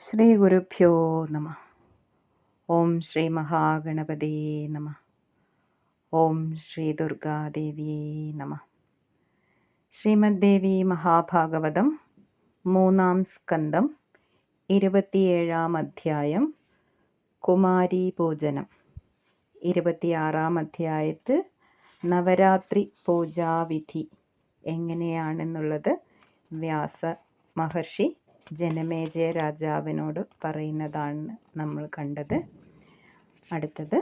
ശ്രീ ഗുരുഭ്യോ നമ. ഓം ശ്രീ മഹാഗണപതേ നമ. ഓം ശ്രീ ദുർഗാദേവിയേ നമ. ശ്രീമദ്ദേവി മഹാഭാഗവതം 3-ാം സ്കന്ധം 27-ാം അധ്യായം കുമാരീ പൂജനം. 26-ാം അധ്യായത്തിൽ നവരാത്രി പൂജാവിധി എങ്ങനെയാണെന്നുള്ളത് വ്യാസ മഹർഷി ജനമേജയ രാജാവിനോട് പറയുന്നതാണ് നമ്മൾ കണ്ടത്. അടുത്തത്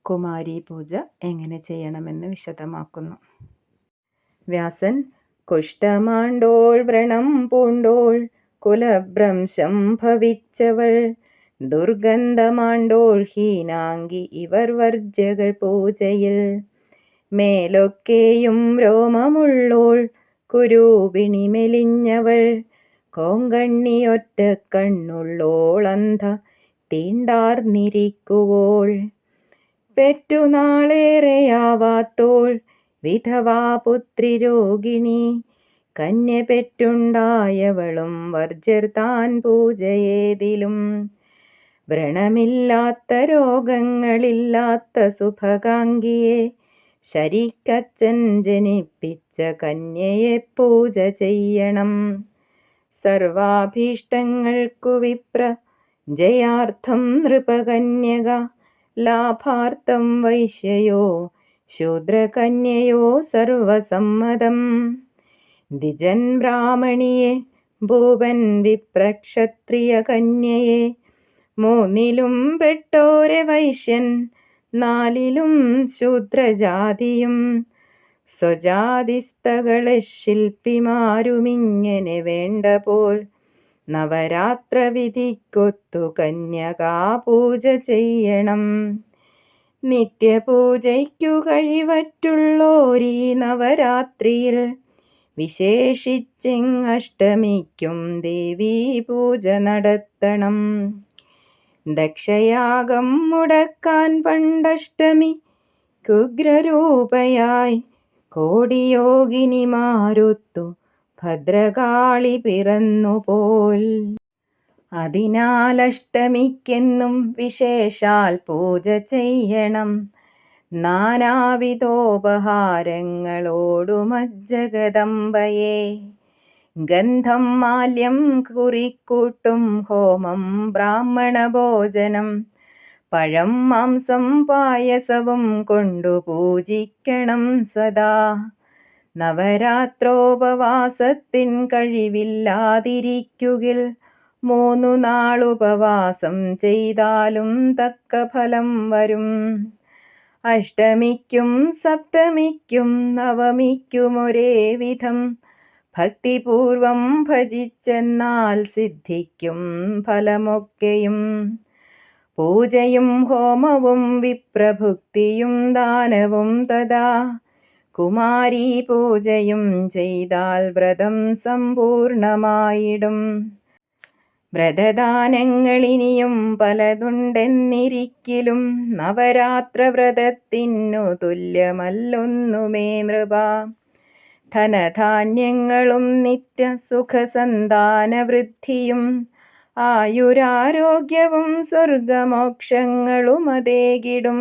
കുമാരീ പൂജ എങ്ങനെ ചെയ്യണമെന്ന് വിശദമാക്കുന്നു. വ്യാസൻ കുഷ്ഠമാണ്ടോൾ വ്രണം പൂണ്ടോൾ കുലഭ്രംശം ഭവിച്ചവൾ ദുർഗന്ധമാണ്ടോൾ ഹീനാങ്കി ഇവർ വർജ്യകൾ പൂജയിൽ മേലൊക്കെയും രോമമുള്ളോൾ കുരൂപിണി മെലിഞ്ഞവൾ കോങ്കണ്ണിയൊറ്റ കണ്ണുള്ളോളന്ധ തീണ്ടാർന്നിരിക്കുവോൾ പെറ്റുനാളേറെയാവാത്തോൾ വിധവാപുത്രി രോഗിണി കന്യ പെറ്റുണ്ടായവളും വർജ്യർ താൻ പൂജയേതിലും വ്രണമില്ലാത്ത രോഗങ്ങളില്ലാത്ത സുഭകാംഗിയെ ശരിക്കച്ചൻ ജനിപ്പിച്ച കന്യയെ പൂജ ചെയ്യണം. സർവാഭീഷ്ടങ്ങൾക്കു വിപ്ര ജയാർത്ഥം നൃപകന്യക ലാഭാർത്ഥം വൈശ്യയോ ശൂദ്രകന്യയോ സർവസമ്മതം ദ്വിജൻ ബ്രാഹ്മണിയെ ഭൂപൻ വിപ്രക്ഷത്രിയ കന്യയെ മൂന്നിലും പെട്ടോരെ വൈശ്യൻ നാലിലും ശൂദ്രജാതിയും സ്വജാതിസ്ഥകളെ ശില്പിമാരുമിങ്ങനെ വേണ്ട പോൽ നവരാത്രവിധിക്കൊത്തു കന്യകാപൂജ ചെയ്യണം. നിത്യപൂജയ്ക്കു കഴിവറ്റുള്ളോരീ നവരാത്രിയിൽ വിശേഷിച്ചിങ്ങഷ്ടമിക്കും ദേവീ പൂജ നടത്തണം. ദക്ഷയാഗം മുടക്കാൻ പണ്ടഷ്ടമി കുഗ്രരൂപയായി കോടിയോഗിനിമാരൊത്തു ഭദ്രകാളി പിറന്നുപോൽ. അതിനാലഷ്ടമിക്കെന്നും വിശേഷാൽ പൂജ ചെയ്യണം. നാനാവിധോപഹാരങ്ങളോടുമജ്ജഗദംബയെ ഗന്ധം മാല്യം കുറിക്കൂട്ടും ഹോമം ബ്രാഹ്മണ ഭോജനം പഴം മാംസം പായസവും കൊണ്ടു പൂജിക്കണം സദാ. നവരാത്രോപവാസത്തിൻ കഴിവില്ലാതിരിക്കുകിൽ 3 നാളുപവാസം ചെയ്താലും തക്ക ഫലം വരും. അഷ്ടമിക്കും സപ്തമിക്കും നവമിക്കുമൊരേ വിധം ഭക്തിപൂർവം ഭജിച്ചെന്നാൽ സിദ്ധിക്കും ഫലമൊക്കെയും. പൂജയും ഹോമവും വിപ്രഭുക്തിയും ദാനവും തഥാ കുമാരീ പൂജയും ചെയ്താൽ വ്രതം സമ്പൂർണമായിടും. വ്രതദാനങ്ങളിനിയും പലതുണ്ടെന്നിരിക്കിലും നവരാത്രവ്രതത്തിനു തുല്യമല്ലൊന്നുമേ നൃപ. ധനധാന്യങ്ങളും നിത്യസുഖസന്താനവൃദ്ധിയും ആയുരാരോഗ്യവും സ്വർഗമോക്ഷങ്ങളും അതേകിടും.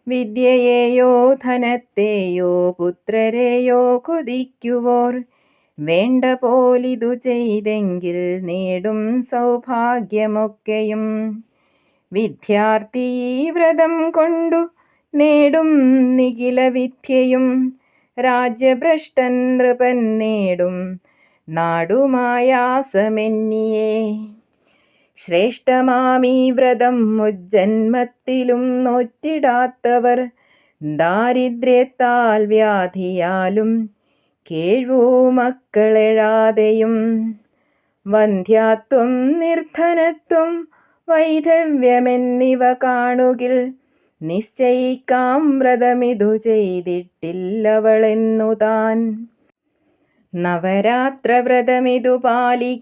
വിദ്യയെയോ ധനത്തെയോ പുത്രരെയോ കൊതിക്കുവോർ വേണ്ട പോലിതു ചെയ്തെങ്കിൽ നേടും സൗഭാഗ്യമൊക്കെയും. വിദ്യാർത്ഥി ഈ വ്രതം കൊണ്ടു നേടും നിഖില വിദ്യയും രാജ്യഭ്രഷ്ടൻ നൃപൻ നേടും നാടുമായാസമെന്നിയേ. ശ്രേഷ്ഠമാമീ വ്രതം മുജ്ജന്മത്തിലും നോറ്റിടാത്തവർ ദാരിദ്ര്യത്താൽ വ്യാധിയാലും കേഴ്വൂമക്കളെഴാതെയും വന്ധ്യാത്വം നിർധനത്വം വൈധവ്യമെന്നിവ കാണുകിൽ നിശ്ചയിക്കാം വ്രതമിതു ചെയ്തിട്ടില്ലവളെന്നു താൻ. നവരാത്രവ്രതമിതു പാലിക്കാത്തവനെങ്ങനെ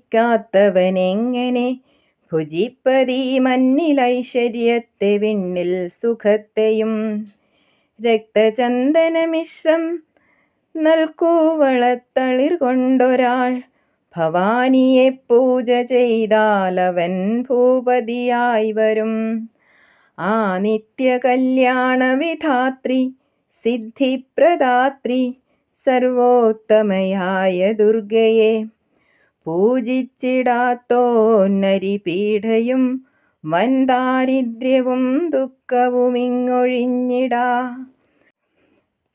ഭുജിപ്പതീ മന്നിലൈശ്വര്യത്തെ വിണ്ണിൽ സുഖത്തെയും. രക്തചന്ദനമിശ്രം നൽകൂവളത്തളിർ കൊണ്ടൊരാൾ ഭവാനിയെ പൂജ ചെയ്താലവൻ ഭൂപതിയായി വരും. ആ നിത്യ കല്യാണ വിധാത്രി സിദ്ധിപ്രദാത്രി സർവോത്തമയായ ദുർഗയെ പൂജിച്ചിടാത്തോന്നരിപീഠയും വൻ ദാരിദ്ര്യവും ദുഃഖവുമിങ്ങൊഴിഞ്ഞിടാ.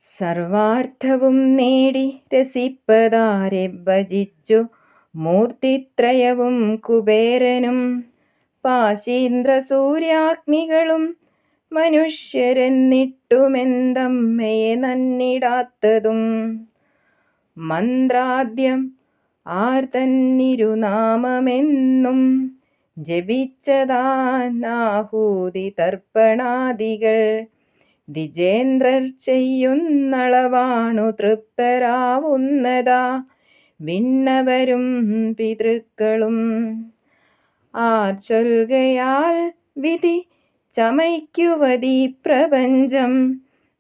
സർവാർത്ഥവും നേടി രസിപ്പതാരെ ഭജിച്ചു മൂർത്തിത്രയവും കുബേരനും പാശീന്ദ്ര സൂര്യാഗ്നികളും മനുഷ്യരെന്നിട്ടുമെന്തമ്മയെ നന്നിടാത്തതും. മന്ത്രാദ്യം ആർത്തന്നിരുനാമമെന്നും ജപിച്ചതാനാഹൂതി തർപ്പണാദികൾ ദ്വിജേന്ദ്രർ ചെയ്യുന്നളവാണു തൃപ്തരാവുന്നതാ വിണ്ണവരും പിതൃക്കളും. ആർ ചൊൽകയാൽ വിധി ചമയ്ക്കുവതീ പ്രപഞ്ചം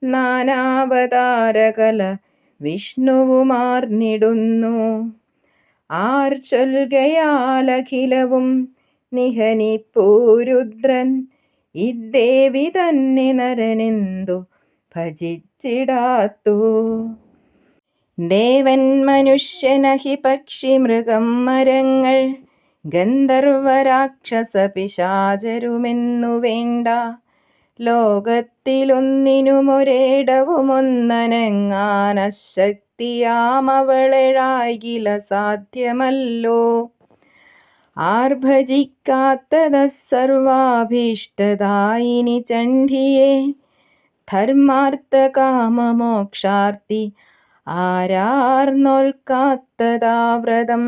നാനാവതാരകല വിഷ്ണുവുമാർന്നിടുന്നു. ആർ ചൊൽകയാലഖിലവും നിഹനിപ്പൂരുദ്രൻ ഇദ്ദേവി തന്നെ നരനെന്തു ഭജിച്ചിടാത്തു. ദേവൻ മനുഷ്യനഹി പക്ഷി മൃഗം മരങ്ങൾ ഗന്ധർവരാക്ഷസ പിശാചരുമെന്നു വേണ്ട. ലോകത്തിലൊന്നിനുമൊരേടവുമൊന്നനങ്ങാനശക്തിയാമവളെഴായ്കില സാധ്യമല്ലോ. ആർ ഭജിക്കാത്തത സർവാഭീഷ്ടദായിനി ചണ്ഡിയെ ധർമാർത്ഥകാമമോക്ഷാർത്ഥി ആരാർന്നോൽക്കാത്തതാ വ്രതം.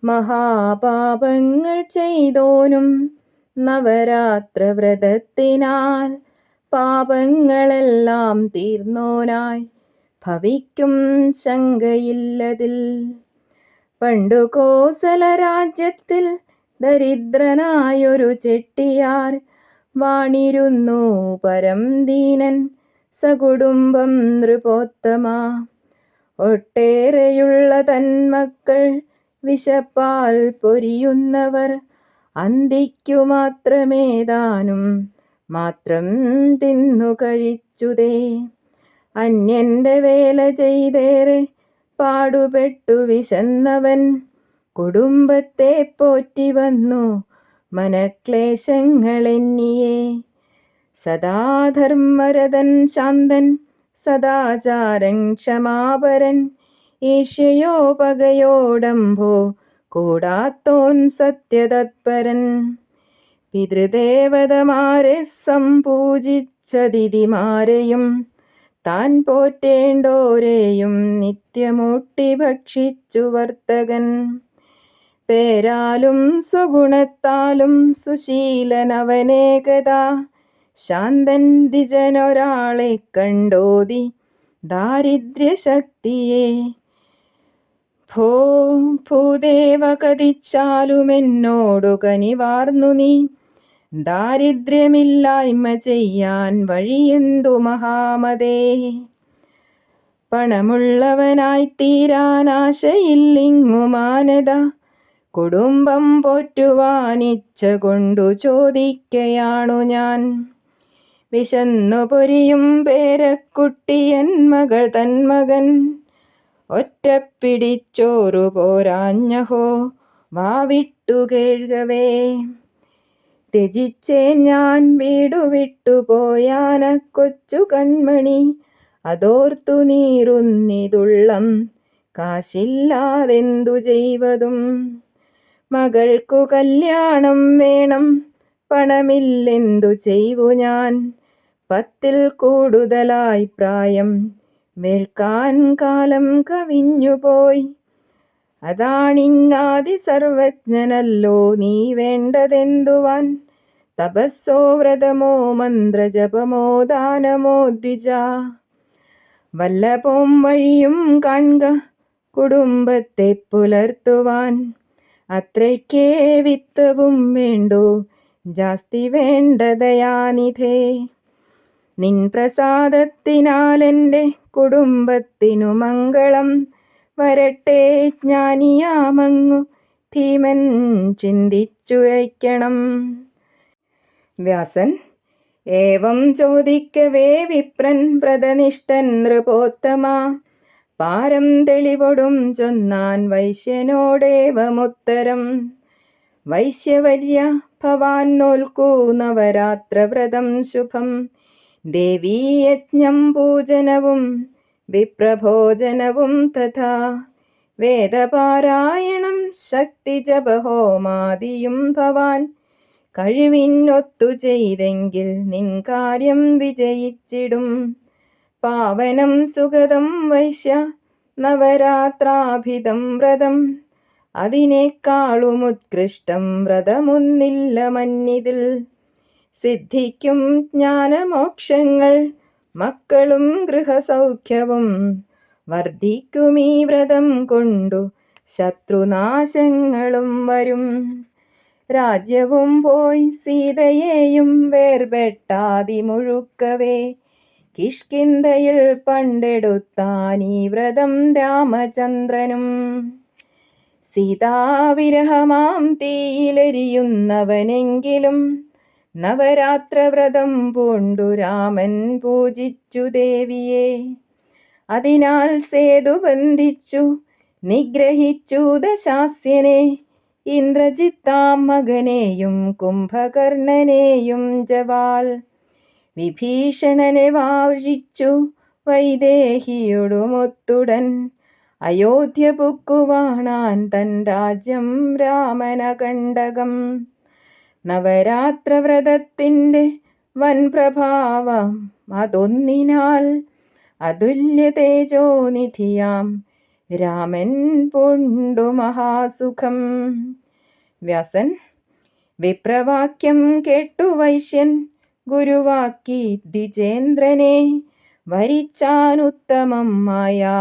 മഹാപാപങ്ങൾ ചെയ്തോനും നവരാത്രവ്രതത്തിനാൽ പാപങ്ങളെല്ലാം തീർന്നോനായി ഭവിക്കും ശങ്കയില്ലതിൽ. പണ്ടു കോസലരാജ്യത്തിൽ ദരിദ്രനായൊരു ചെട്ടിയാർ വാണിരുന്നു പരം ദീനൻ സകുടുംബം നൃപോത്തമ. ഒട്ടേറെയുള്ള തന്മക്കൾ വിശപ്പാൽ പൊരിയുന്നവർ അന്തിക്കു മാത്രമേതാനും മാത്രം തിന്നു കഴിച്ചുതേ. അന്യന്റെ വേല ചെയ്തേറെ പാടുപെട്ടു വിശന്നവൻ കുടുംബത്തെ പോറ്റി വന്നു മനക്ലേശങ്ങളെന്നിയേ. സദാധർമ്മരതൻ ശാന്തൻ സദാചാരൻ ക്ഷമാപരൻ ഈർഷ്യയോ പകയോടംഭോ കൂടാത്തോൻ സത്യതത്പരൻ. പിതൃദേവതമാരെ സംപൂജിച്ചതിഥിമാരെയും താൻ പോറ്റേണ്ടോരെയും നിത്യമൂട്ടി ഭക്ഷിച്ചു വർത്തകൻ. പേരാലും സ്വഗുണത്താലും സുശീലനവനേകതാ ശാന്തൻ ദ്വിജനൊരാളെ കണ്ടോതി ദാരിദ്ര്യശക്തിയെ. ഭൂദേവ കതിച്ചാലുമെന്നോടു കനിവാർന്നു നീ ദാരിദ്ര്യമില്ലായ്മ ചെയ്യാൻ വഴിയെന്തു മഹാമതേ. പണമുള്ളവനായി തീരാനാശയില്ലിങ്ങു മാനത കുടുംബം പോറ്റുവാനിച്ഛ കൊണ്ടു ചോദിക്കയാണു ഞാൻ. വിശന്നു പൊരിയും പേരക്കുട്ടിയൻ മകൾ തന്മകൻ ഒറ്റപ്പിടിച്ചോറു പോരാഞ്ഞഹോ വാവിട്ടു കേൾകവേ. ത്യജിച്ചേൻ ഞാൻ വീടുവിട്ടു പോയാന കൊച്ചു കൺമണി അതോർത്തു നീറുന്നിതുള്ളം കാശില്ലാതെന്തു ചെയ്വതും. മകൾക്കു കല്യാണം വേണം പണമില്ലെന്തു ചെയ്വു ഞാൻ. 10 കൂടുതലായി പ്രായം വേൾക്കാൻ കാലം കവിഞ്ഞുപോയി. അതാണിങ്ങാതി സർവജ്ഞനല്ലോ നീ വേണ്ടതെന്തുവാൻ. തപസ്സോ വ്രതമോ മന്ത്രജപമോ ദാനമോ ദ്വിജ. വല്ലഭം വഴിയും കാൺക കുടുംബത്തെ പുലർത്തുവാൻ. അത്രയ്ക്കേ വിത്തവും വേണ്ടു ജാസ്തി വേണ്ട ദയാനിധേ. നിൻ പ്രസാദത്തിനാലെൻ്റെ കുടുംബത്തിനു മംഗളം വരട്ടെ ജ്ഞാനിയാമങ്ങു ധീമൻ ചിന്തിച്ചുരയ്ക്കണം. വ്യാസൻ ഏവം ചോദിക്കവേ വിപ്രൻ വ്രതനിഷ്ഠൻ നൃപോത്തമ പാരം തെളിവൊടും ചൊന്നാൻ വൈശ്യനോടേവമുത്തരം. വൈശ്യവര്യ ഭവാൻ നോൽക്കൂ നവരാത്രവ്രതം ശുഭം. ദേവീയജ്ഞം പൂജനവും വിപ്രഭോജനവും തഥാ വേദപാരായണം ശക്തിജപഹോമാദിയും ഭവാൻ കഴിവിനൊത്തു ചെയ്തെങ്കിൽ നിൻ കാര്യം വിജയിച്ചിടും. പാവനം സുഗതം വൈശ്യ നവരാത്രാഭിതം വ്രതം അതിനേക്കാളുമുത്കൃഷ്ടം വ്രതമൊന്നില്ല മന്നിതിൽ. സിദ്ധിക്കും ജ്ഞാനമോക്ഷങ്ങൾ മക്കളും ഗൃഹസൗഖ്യവും വർദ്ധിക്കുമീ വ്രതം കൊണ്ടു ശത്രുനാശങ്ങളും വരും. രാജ്യവും പോയി സീതയെയും വേർപെട്ടാതിമുഴുക്കവേ കിഷ്കിന്ധയിൽ പണ്ടെടുത്താനീ വ്രതം രാമചന്ദ്രനും. സീതാവിരഹമാം തീയിലെരിയുന്നവനെങ്കിലും നവരാത്രവ്രതം പൂണ്ടു രാമൻ പൂജിച്ചു ദേവിയെ. അതിനാൽ സേതു ബന്ധിച്ചു നിഗ്രഹിച്ചു ദശാസ്യനെ ഇന്ദ്രജിത്താം മകനെയും കുംഭകർണനെയും ജവാൽ. വിഭീഷണനെ വാഴിച്ചു വൈദേഹിയോടുമൊത്തുടൻ അയോധ്യ പുക്കുവാണാൻ തൻ രാജ്യം രാമനകണ്ടകം. നവരാത്രവ്രതത്തിൻ്റെ വൻപ്രഭാവം അതൊന്നിനാൽ അതുല്യ തേജോനിധിയാം രാമൻ പൂണ്ടു മഹാസുഖം. വ്യാസൻ വിപ്രവാക്യം കേട്ടു വൈശ്യൻ ഗുരുവാക്കി ദ്വിജേന്ദ്രനെ വരിച്ചാനുത്തമം മായാ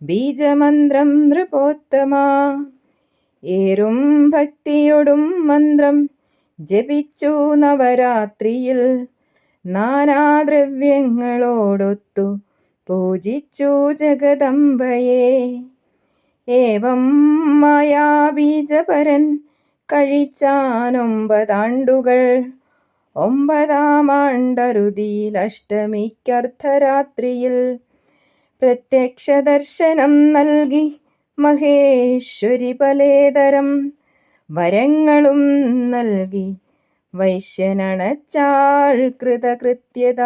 ബീജമന്ത്രം നൃപോത്തമ. ഏറും ഭക്തിയൊടും മന്ത്രം ജപിച്ചു നവരാത്രിയിൽ നാനാദ്രവ്യങ്ങളോടൊത്തു പൂജിച്ചു ജഗദംബയെ. ഏവം മായാബീജപരൻ കഴിച്ചാനൊമ്പതാണ്ടുകൾ. 9-ാം ആണ്ടറുതിയിൽ അഷ്ടമിക്കർദ്ധരാത്രിയിൽ പ്രത്യക്ഷ ദർശനം നൽകി മഹേശ്വരി പലേതരം വരങ്ങളും നൽകി വൈശ്യനണച്ചാൾ കൃതകൃത്യത.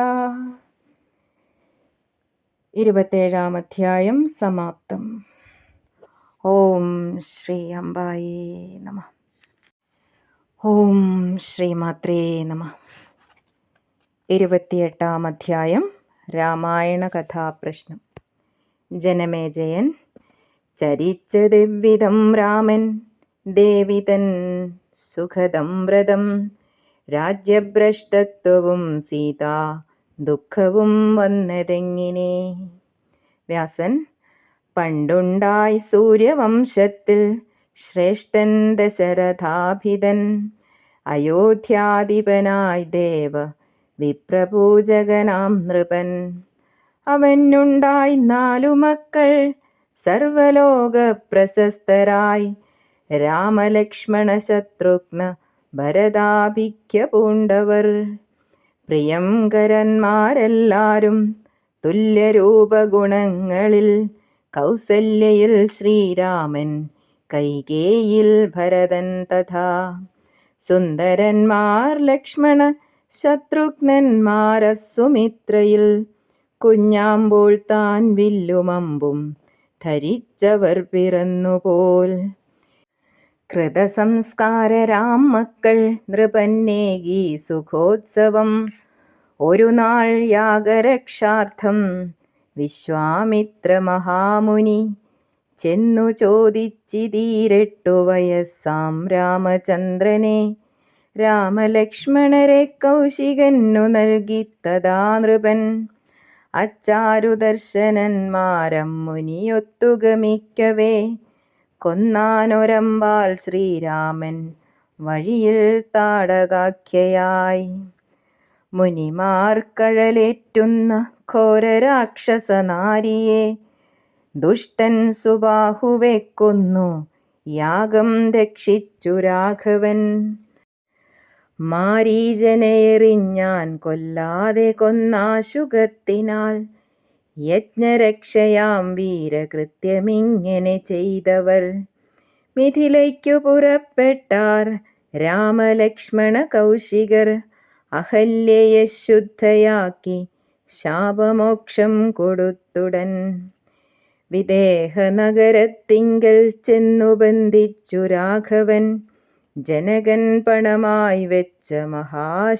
27-ാം അധ്യായം സമാപ്തം. ഓം ശ്രീ അംബായേ നമഃ. ഓം ശ്രീമാത്രേ നമഃ. 28-ാം അധ്യായം രാമായണ കഥാപ്രശ്നം. ജനമേജയൻ ചരിച്ചതെவ்விധം രാമൻ ദേവിതൻ സുഖദം വ്രതം. രാജ്യഭ്രഷ്ടത്വവും സീതാ ദുഃഖവും വന്നതെങ്ങിനെ. വ്യാസൻ പണ്ടുണ്ടായി സൂര്യവംശത്തിൽ ശ്രേഷ്ഠൻ ദശരഥാഭിതൻ. അയോധ്യാധിപനായി ദേവ വിപ്രപൂജകനാം നൃപൻ. അവനുണ്ടായി 4 മക്കൾ സർവലോക പ്രശസ്തരായി. രാമലക്ഷ്മണ ശത്രുഘ്ന ഭരതാഭിക്യ പൂണ്ടവർ. പ്രിയങ്കരന്മാരെല്ലാരും തുല്യരൂപഗുണങ്ങളിൽ. കൗസല്യയിൽ ശ്രീരാമൻ കൈകേയിൽ ഭരതൻ തഥാ. സുന്ദരന്മാർ ലക്ഷ്മണ ശത്രുഘ്നന്മാരസുമിത്രയിൽ. കുഞ്ഞാമ്പോൾ താൻ വില്ലുമമ്പും ധരിച്ചവർ പിറന്നുപോൽ. കൃതസംസ്കാരരാം മക്കൾ നൃപന്നേകി സുഖോത്സവം. ഒരു നാൾ യാഗരക്ഷാർത്ഥം വിശ്വാമിത്ര മഹാമുനി ചെന്നു ചോദിച്ചിതീരെട്ടു വയസ്സാം രാമചന്ദ്രനെ. രാമലക്ഷ്മണരെ കൗശികന്നു നൽകി തഥാ നൃപൻ. അച്ചാരുദർശനന്മാരം മുനിയൊത്തുഗമിക്കവേ കൊന്നാനൊരമ്പാൽ ശ്രീരാമൻ വഴിയിൽ താടകാഖ്യയായി. മുനിമാർ കഴലേറ്റുന്ന ഘോരരാക്ഷസനാരിയെ ദുഷ്ടൻ സുബാഹുവെ കൊന്നു യാഗം രക്ഷിച്ചു രാഘവൻ. മാരീചനെ എറിഞ്ഞാൻ കൊല്ലാതെ കൊന്നാശുകത്തിനാൽ യജ്ഞരക്ഷയാം വീരകൃത്യമിങ്ങനെ ചെയ്തവർ. മിഥിലയ്ക്കു പുറപ്പെട്ടാർ രാമലക്ഷ്മണ കൗശികർ. അഹല്യയെ ശുദ്ധയാക്കി ശാപമോക്ഷം കൊടുത്തുടൻ. വിദേഹനഗരത്തിങ്കൽ ചെന്നു ബന്ധിച്ചു രാഘവൻ. ജനകൻ പണമായി വെച്ച മഹാശൈവധനുസ്സിനെ.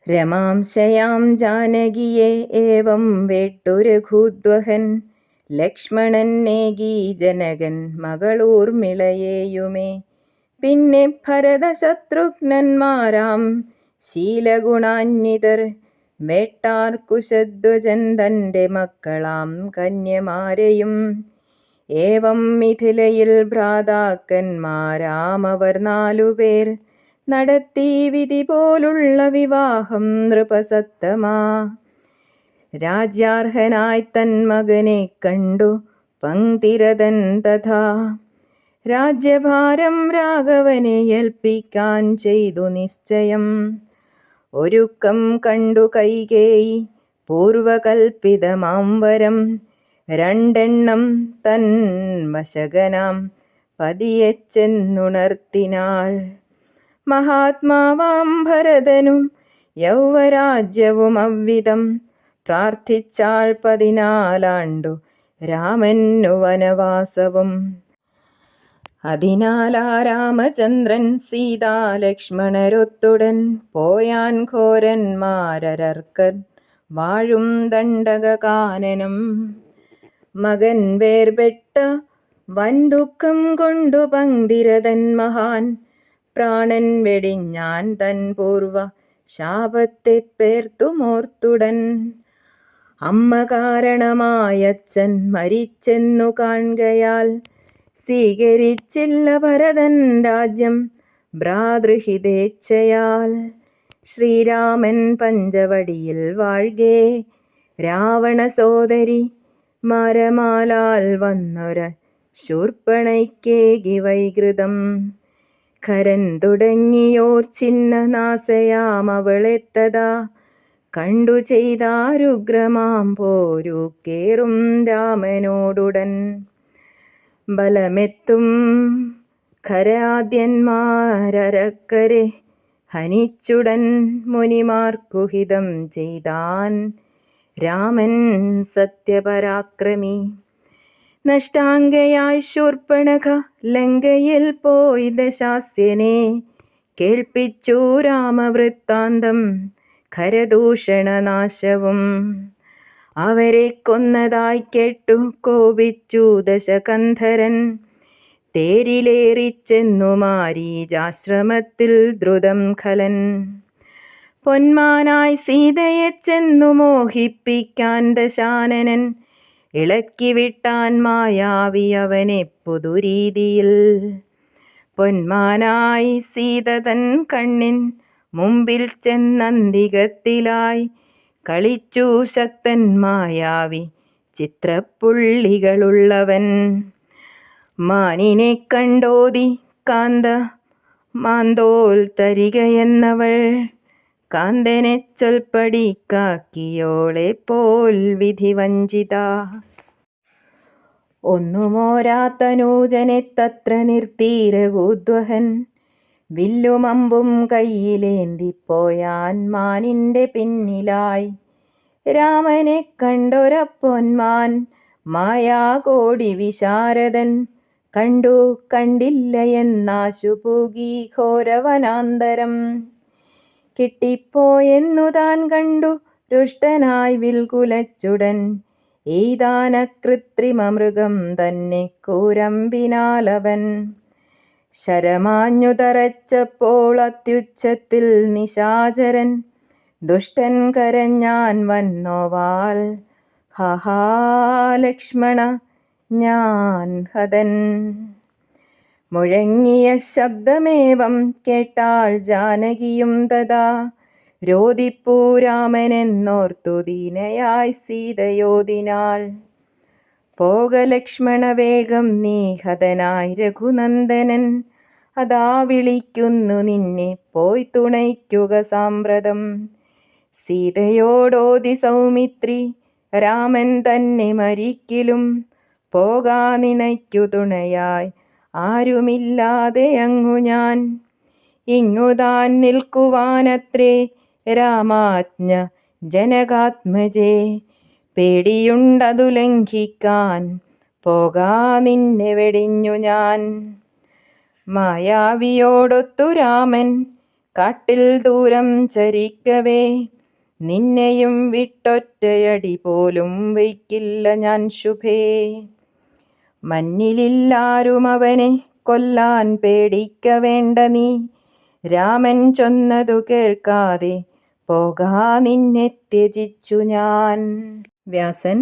രമാംശയാം ജാനകിയെ ഏവം വേട്ടു രഘുദ്വഹൻ. ലക്ഷ്മണൻ നേകി ജനകൻ മകളൂർമിളയെയുമേ. പിന്നെ ഭരതശത്രുഘ്നന്മാരാം ശീലഗുണാന്വിതർ വേട്ടാർ കുശധ്വജൻ തൻ്റെ മക്കളാം കന്യമാരെയും. ഏവം മിഥിലയിൽ ഭ്രാതാക്കന്മാരാമവർ 4 പേർ നടത്തി വിധി പോലുള്ള വിവാഹം നൃപസത്തമാ. രാജ്യാർഹനായി തൻ മകനെ കണ്ടു പങ്ക്തിരഥൻ തഥാ. രാജ്യഭാരം രാഘവനെ ഏൽപ്പിക്കാൻ ചെയ്തു നിശ്ചയം. ഒരുക്കം കണ്ടു കൈകേയി പൂർവകൽപ്പിതമാം വരം. 2 എണ്ണം തൻ വശകനാം പതിയെ ചെന്നുണർത്തിനാൾ. മഹാത്മാവാം ഭരതനും യൗവരാജ്യവും അവ്വിധം പ്രാർത്ഥിച്ചാൾ. 14 ആണ്ടു രാമനു വനവാസവും. അതിനാലാ രാമചന്ദ്രൻ സീതാലക്ഷ്മണരൊത്തുടൻ പോയാൻ ഘോരന്മാരർക്കർ വാഴും ദണ്ഡകാനനം. മകൻ വേർപെട്ട വൻദുഃഖം കൊണ്ടു പങ്ക്തിരഥൻ മഹാൻ. പ്രാണൻ വെടിഞ്ഞാൻ തൻ പൂർവ ശാപത്തെ പേർത്തുമോർത്തുടൻ. അമ്മ കാരണമായച്ഛൻ മരിച്ചെന്നു കാൺകയാൽ സ്വീകരിച്ചില്ല ഭരതൻ രാജ്യം ഭ്രാതൃഹിതേച്ഛയാൽ. ശ്രീരാമൻ പഞ്ചവടിയിൽ വാഴ്കെ രാവണ സോദരി മരമാലാൽ വന്നൊര ശൂർപ്പണയ്ക്കേകി വൈകൃതം. ഖരൻ തുടങ്ങിയോർ ചിഹ്നനാശയാം അവളെത്തതാ കണ്ടു ചെയ്താരുഗ്രമാം പോരു കേറും രാമനോടുടൻ. ബലമെത്തും ഖരാദ്യന്മാരക്കരെ ഹനിച്ചുടൻ മുനിമാർക്കു ഹിതം ചെയ്താൻ രാമൻ സത്യപരാക്രമി. നഷ്ടാംഗയായി ശൂർപ്പണഖ ലങ്കയിൽ പോയി ദശാസ്യനെ കേൾപ്പിച്ചു രാമവൃത്താന്തം ഖരദൂഷണനാശവും. അവരെ കൊന്നതായി കേട്ടു കോപിച്ചു ദശകന്ധരൻ. തേരിലേറിച്ചെന്നു മാരീചാശ്രമത്തിൽ ദ്രുതം ഖലൻ. പൊന്മാനായി സീതയെ ചെന്നു മോഹിപ്പിക്കാൻ ദശാനനൻ. ഇളക്കിവിട്ടാൻ മായാവി അവനെ പുതുരീതിയിൽ. പൊന്മാനായി സീത തൻ കണ്ണിൻ മുമ്പിൽ ചെന്നന്തികത്തിലായി കളിച്ചു ശക്തൻ മായാവി ചിത്രപ്പുള്ളികളുള്ളവൻ. മാനിനെ കണ്ടോതി കാന്ത മാന്തോൽ തരികയെന്നവൾ. കാന്തനെ ചൊൽപ്പടിക്കാക്കിയോളെ പോൽ വിധിവഞ്ചിത. ഒന്നുമോരാത്തനൂജനെ തത്ര നിർത്തി രഘുദ്വഹൻ. വില്ലുമമ്പും കയ്യിലേന്തിപ്പോയാൻ മാനിൻ്റെ പിന്നിലായി. രാമനെ കണ്ടൊരപ്പൊന്മാൻ മായാകോടി വിശാരദൻ. കണ്ടു കണ്ടില്ല എന്നാശു പൂകി ഘോരവനാന്തരം. കിട്ടിപ്പോയെന്നു താൻ കണ്ടു രുഷ്ടനായി വിൽകുലച്ചുടൻ. എയ്താന കൃത്രിമമൃഗം തന്നെ കൂരമ്പിനാലവൻ. ശരമാഞ്ഞു തറച്ചപ്പോൾ അത്യുച്ചത്തിൽ നിശാചരൻ. ദുഷ്ടൻ കരഞ്ഞാൻ വന്നോവാൽ ഹഹാ ലക്ഷ്മണ ഞാൻ ഹതൻ. മുഴങ്ങിയ ശബ്ദമേവം കേട്ടാൾ ജാനകിയും തഥാ. രോദിപ്പൂ രാമനെന്നോർത്തു ദീനയായി സീതയോദിനാൾ. പോക ലക്ഷ്മണ വേഗം നീ ഹതനായി രഘുനന്ദനൻ, അതാ വിളിക്കുന്നു നിന്നെ പോയി തുണയ്ക്കുക സാമ്പ്രതം. സീതയോടോതി സൗമിത്രി രാമൻ തന്നെ മരിക്കിലും, പോകാ നിനയ്ക്കു തുണയായി ആരുമില്ലാതെ അങ്ങു ഞാൻ. ഇങ്ങുതാൻ നിൽക്കുവാനത്രേ രാമാജ്ഞ ജനകാത്മജേ, പേടിയുണ്ടതു ലംഘിക്കാൻ പോകാ നിന്നെ വെടിഞ്ഞു ഞാൻ. മായാവിയോടൊത്തു രാമൻ കാട്ടിൽ ദൂരം ചരിക്കവേ, നിന്നെയും വിട്ടൊറ്റയടി പോലും വയ്ക്കില്ല ഞാൻ ശുഭേ. മന്നിലില്ലാരും അവനെ കൊല്ലാൻ പേടിക്ക വേണ്ട നീ, രാമൻ ചൊന്നതു കേൾക്കാതെ പോകാ നിന്നെ ത്യജിച്ചു ഞാൻ. വ്യാസൻ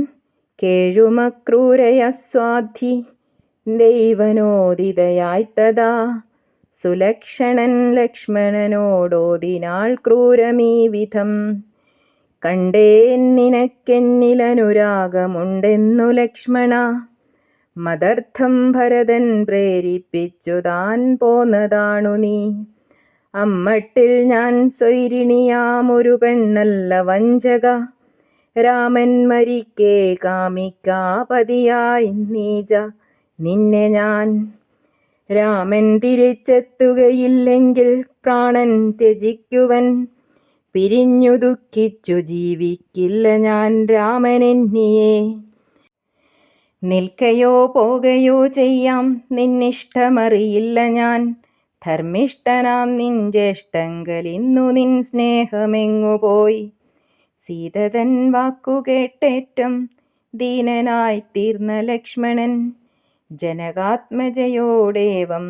കേഴുമക്രൂരയസ്വാധി ദൈവനോദിതയായ്തഥാ, സുലക്ഷണൻ ലക്ഷ്മണനോടോതിനാൾ ക്രൂരമീ വിധം. കണ്ടേൻ നിനക്കെന്നിലനുരാഗമുണ്ടെന്നു ലക്ഷ്മണ, മദർത്ഥം ഭരതൻ പ്രേരിപ്പിച്ചു താൻ പോന്നതാണു നീ. അമ്മട്ടിൽ ഞാൻ സ്വൈരിണിയാമൊരു പെണ്ണല്ല വഞ്ചക, രാമൻ മരിക്കേ കാമിക്കാപതിയായി നീജ നിന്നെ ഞാൻ. രാമൻ തിരിച്ചെത്തുകയില്ലെങ്കിൽ പ്രാണൻ ത്യജിക്കുവൻ, പിരിഞ്ഞു ദുഃഖിച്ചു ജീവിക്കില്ല ഞാൻ രാമനെന്നിയെ. നിൽക്കയോ പോകയോ ചെയ്യാം നിന്നിഷ്ടമറിയില്ല ഞാൻ, ധർമ്മിഷ്ഠനാം നിൻ ജ്യേഷ്ഠങ്കലിന്നു നിൻ സ്നേഹമെങ്ങുപോയി. സീതതൻ വാക്കുകേട്ടേറ്റം ദീനനായി തീർന്ന ലക്ഷ്മണൻ, ജനകാത്മജയോടേവം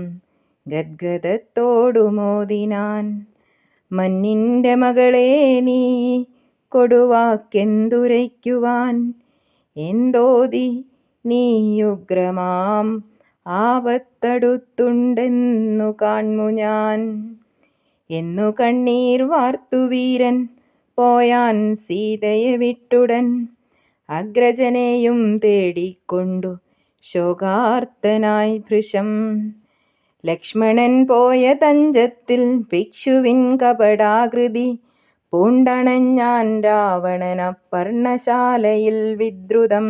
ഗദ്ഗദത്തോടു മോദിനാൻ. മന്നിൻ്റെ മകളെ നീ കൊടുവാക്കെന്തുരയ്ക്കുവാൻ, എന്തോതി നീയുഗ്രമാം ആപത്തടുത്തുണ്ടെന്നു കാൺമു ഞാൻ. എന്നു കണ്ണീർ വാർത്തു വീരൻ പോയാൻ സീതയെ വിട്ടുടൻ, അഗ്രജനെയും തേടിക്കൊണ്ടു ശോകാർത്തനായി ഭൃശം. ലക്ഷ്മണൻ പോയ തഞ്ചത്തിൽ ഭിക്ഷുവിൻ കപടാകൃതി പൂണ്ടണഞ്ഞാൻ രാവണന പർണശാലയിൽ വിദ്രുതം.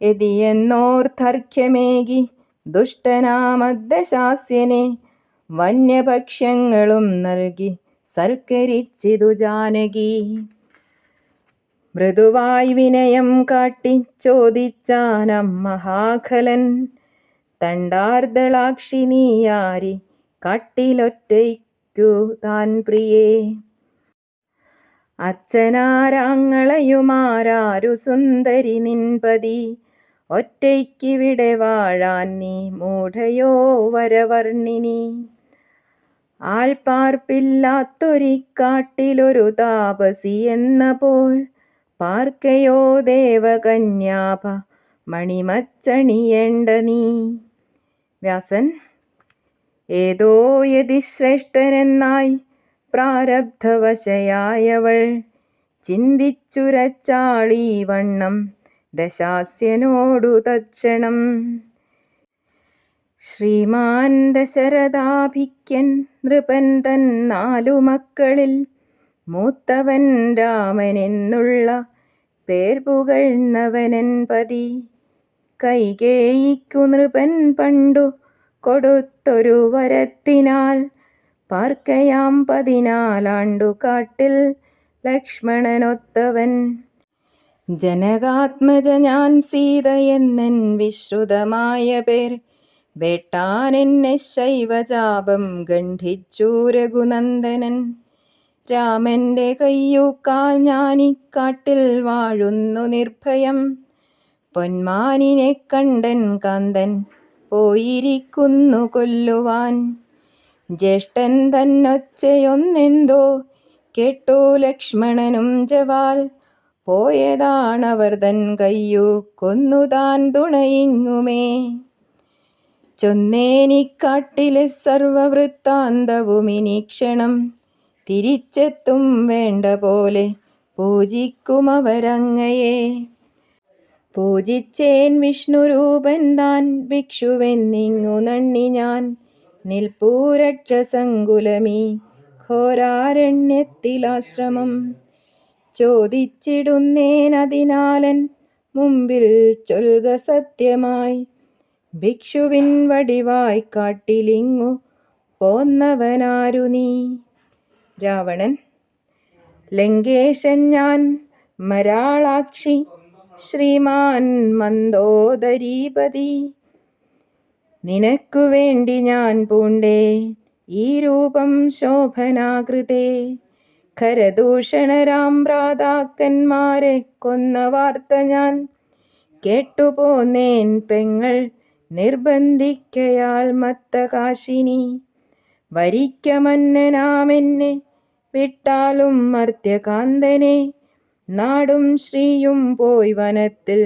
യതിയെന്നോർത്തർഘ്യമേകി ദുഷ്ടനാമദ്ദശാസ്യനെ, വന്യഭക്ഷ്യങ്ങളും നൽകി സൽക്കരിച്ചിതു ജാനകി. മൃദുവായി വിനയം കാട്ടി ചോദിച്ചാനം മഹാഖലൻ, തണ്ടാർദളാക്ഷി നീയാരി കാട്ടിലൊറ്റയ്ക്കു താൻ പ്രിയേ. അച്ഛനാരാങ്ങളയുമാരാരു സുന്ദരി നിൻപതി, ഒറ്റയ്ക്കിവിടെ വാഴാൻ നീ മൂഢയോ വരവർണിനി. ആൾപ്പാർപ്പില്ലാത്തൊരിക്കാട്ടിലൊരു താപസി എന്ന പോൽ, പാർക്കയോ ദേവകന്യാഭ മണിമച്ചണിയേണ്ട നീ. വ്യാസൻ ഏതോ യതിശ്രേഷ്ഠനെന്നായി പ്രാരബ്ധവശയായവൾ, ചിന്തിച്ചുരച്ചാളീ വണ്ണം ദശാസ്യനോടു തക്ഷണം. ശ്രീമാൻ ദശരഥാഭിക്യൻ നൃപൻ തൻ 4 മക്കളിൽ, മൂത്തവൻ രാമനെന്നുള്ള പേർ പുകഴ്ന്നവനൻ പതി. കൈകേയിക്കു നൃപൻ പണ്ടു കൊടുത്തൊരു വരത്തിനാൽ, പാർക്കയാം 14 കാട്ടിൽ ലക്ഷ്മണനൊത്തവൻ. ജനകാത്മജ ഞാൻ സീത എന്നൻ വിശ്രുതമായ പേർ, വേട്ടാനെന്നെ ശൈവചാപം ഗണ്ഡിച്ചു രഘുനന്ദനൻ. രാമന്റെ കയ്യൂക്കാൽ ഞാനിക്കാട്ടിൽ വാഴുന്നു നിർഭയം, പൊന്മാനിനെ കണ്ടൻ കാന്തൻ പോയിരിക്കുന്നു കൊല്ലുവാൻ. ജ്യേഷ്ഠൻ തന്നൊച്ചയൊന്നെന്തോ കേട്ടു ലക്ഷ്മണനും ജവാൽ, പോയതാണവർ തൻ കയ്യൂക്കൊന്നു താൻ തുണയിങ്ങുമേ. ചൊന്നേനിക്കാട്ടിലെ സർവവൃത്താന്തവുമിനീക്ഷണം, തിരിച്ചെത്തും വേണ്ട പോലെ പൂജിക്കുമവരങ്ങയെ. പൂജിച്ചേൻ വിഷ്ണുരൂപൻ താൻ ഭിക്ഷുവെന്നിങ്ങു നണ്ണി ഞാൻ. നിൽപ്പൂരക്ഷസങ്കുലമീ ഘോരാരണ്യത്തിലാശ്രമം. ചോദിച്ചിടുന്നേനതിനാലൻ മുമ്പിൽ ചൊൽക സത്യമായി. ഭിക്ഷുവിൻ വടിവായി കാട്ടിലിങ്ങു പോന്നവനാരു നീ? രാവണൻ: ലങ്കേശൻ ഞാൻ മരാളാക്ഷി ശ്രീമാൻ മന്ദോദരീപതി. നിനക്കു വേണ്ടി ഞാൻ പൂണ്ടേ ഈ രൂപം ശോഭനാകൃതേ. ഖരദൂഷണരാം ഭ്രാതാക്കന്മാരെ കൊന്ന വാർത്ത ഞാൻ കേട്ടുപോന്നേൻ പെങ്ങൾ നിർബന്ധിക്കയാൽ മത്തകാശിനി. വരിക്കമന്നനാമെന്നെ വിട്ടാലും മർത്യകാന്തനെ. നാടും ശ്രീയും പോയി വനത്തിൽ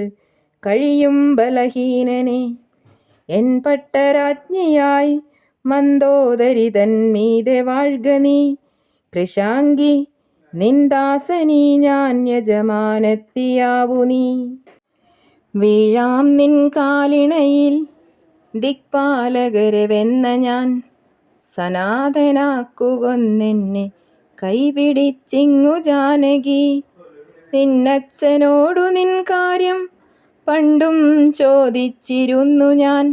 കഴിയും ബലഹീനനെ. എൻ പട്ടരാജ്ഞിയായി മന്ദോദരിതൻ മീതെ വാഴ്ക നീ. കൃശാംഗി നിന്ദാസനീ ഞാൻ യജമാനത്തിയാവു നീ. വീഴാം നിൻ കാലിണയിൽ ദിക്പാലകരെ വെന്ന ഞാൻ. സനാതനാക്കുകൊന്നെന്നെ കൈപിടിച്ചിങ്ങു ജാനകി. നിന്നച്ഛനോടു നിൻ കാര്യം പണ്ടും ചോദിച്ചിരുന്നു ഞാൻ.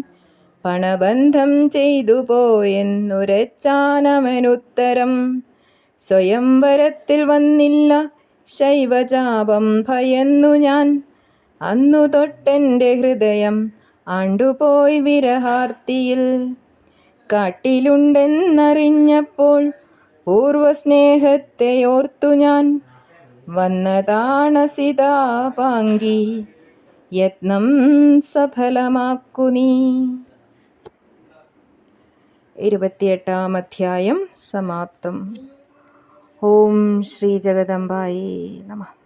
പണബന്ധം ചെയ്തു പോയെന്നുരച്ചാനവനുത്തരം. സ്വയംവരത്തിൽ വന്നില്ല ശൈവചാപം ഭയന്നു ഞാൻ. അന്നു തൊട്ടെൻ്റെ ഹൃദയം ആണ്ടുപോയി വിരഹാർത്തിയിൽ. കാട്ടിലുണ്ടെന്നറിഞ്ഞപ്പോൾ പൂർവസ്നേഹത്തെയോർത്തു ഞാൻ. വന്നതാണസിതാപാങ്കി യത്നം സഫലമാക്കു നീ. 28-ാം അധ്യായം സമാപ്തം. ഓം ശ്രീ ജഗദംബായേ നമഃ.